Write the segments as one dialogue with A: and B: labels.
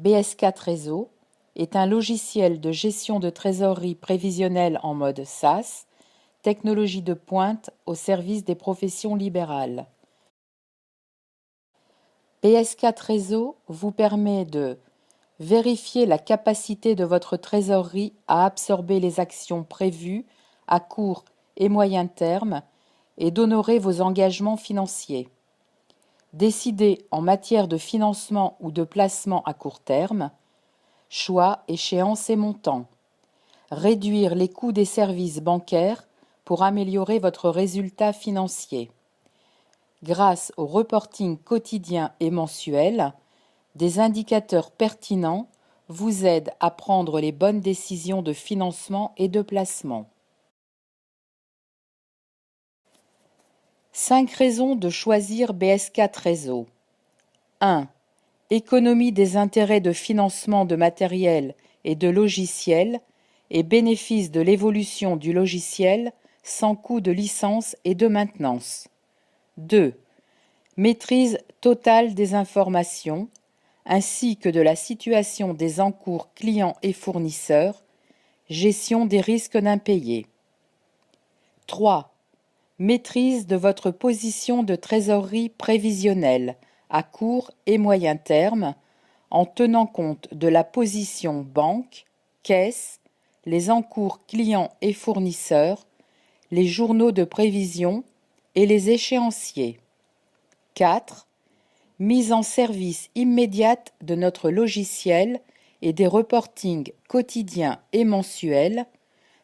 A: BS4 Réseau est un logiciel de gestion de trésorerie prévisionnelle en mode SaaS, technologie de pointe au service des professions libérales. BS4 Réseau vous permet de vérifier la capacité de votre trésorerie à absorber les actions prévues à court et moyen terme et d'honorer vos engagements financiers. Décider en matière de financement ou de placement à court terme. Choix, échéance et montant. Réduire les coûts des services bancaires pour améliorer votre résultat financier. Grâce au reporting quotidien et mensuel, des indicateurs pertinents vous aident à prendre les bonnes décisions de financement et de placement. 5 raisons de choisir BS4 Réseau. 1. Économie des intérêts de financement de matériel et de logiciels et bénéfice de l'évolution du logiciel sans coût de licence et de maintenance. 2. Maîtrise totale des informations ainsi que de la situation des encours clients et fournisseurs, gestion des risques d'impayés. 3. Maîtrise de votre position de trésorerie prévisionnelle à court et moyen terme en tenant compte de la position banque, caisse, les encours clients et fournisseurs, les journaux de prévision et les échéanciers. 4. Mise en service immédiate de notre logiciel et des reportings quotidiens et mensuels,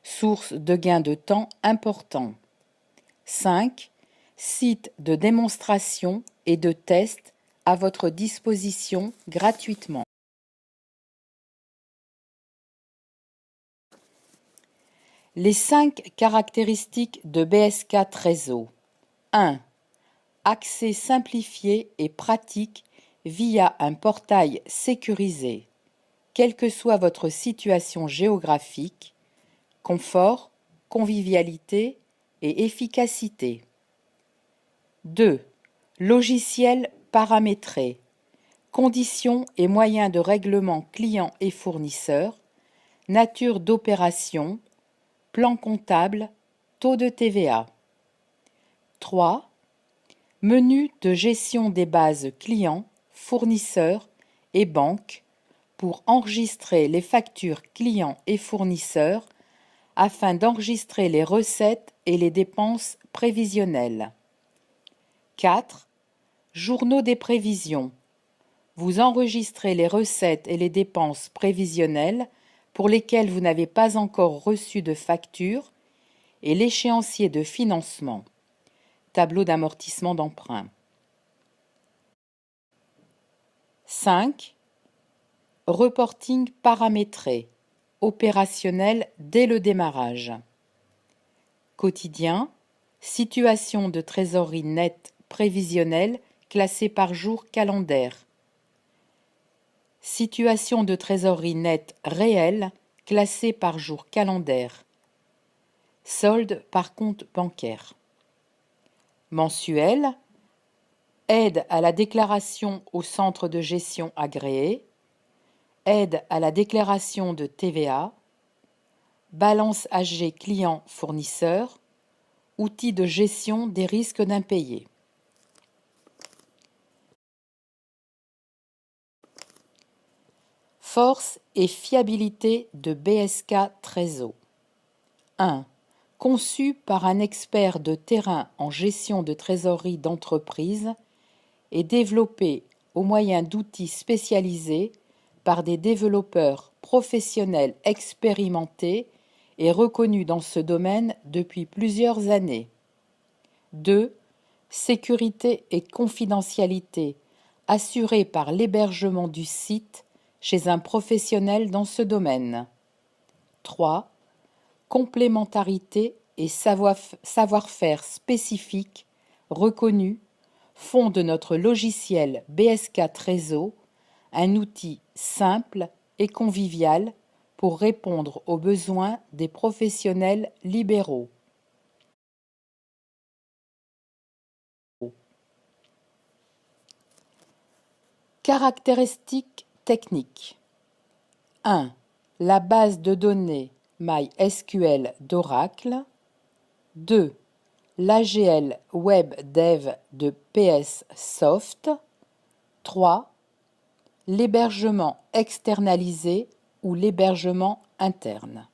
A: source de gains de temps importants. 5. Site de démonstration et de test à votre disposition gratuitement. Les 5 caractéristiques de BS4 Réseau. 1. Accès simplifié et pratique via un portail sécurisé, quelle que soit votre situation géographique, confort, convivialité et efficacité. 2. Logiciel paramétré, conditions et moyens de règlement clients et fournisseurs, nature d'opération, plan comptable, taux de TVA. 3. Menu de gestion des bases clients, fournisseurs et banques pour enregistrer les factures clients et fournisseurs afin d'enregistrer les recettes et les dépenses prévisionnelles. 4. Journaux des prévisions. Vous enregistrez les recettes et les dépenses prévisionnelles pour lesquelles vous n'avez pas encore reçu de facture et l'échéancier de financement. Tableau d'amortissement d'emprunt. 5. Reporting paramétré, opérationnel dès le démarrage. Quotidien, situation de trésorerie nette prévisionnelle classée par jour calendaire. Situation de trésorerie nette réelle classée par jour calendaire. Solde par compte bancaire. Mensuel, aide à la déclaration au centre de gestion agréé, aide à la déclaration de TVA, balance AG client-fournisseur, outils de gestion des risques d'impayés. Force et fiabilité de BS4 Réseau. 1. Conçu par un expert de terrain en gestion de trésorerie d'entreprise et développé au moyen d'outils spécialisés par des développeurs professionnels expérimentés et reconnus dans ce domaine depuis plusieurs années. 2. Sécurité et confidentialité assurée par l'hébergement du site chez un professionnel dans ce domaine. 3. Complémentarité et savoir-faire spécifique reconnu font de notre logiciel BS4 Réseau un outil simple et convivial pour répondre aux besoins des professionnels libéraux. Caractéristiques techniques. 1. La base de données MySQL d'Oracle. 2. L'AGL Web Dev de PS Soft. 3. L'hébergement externalisé ou l'hébergement interne.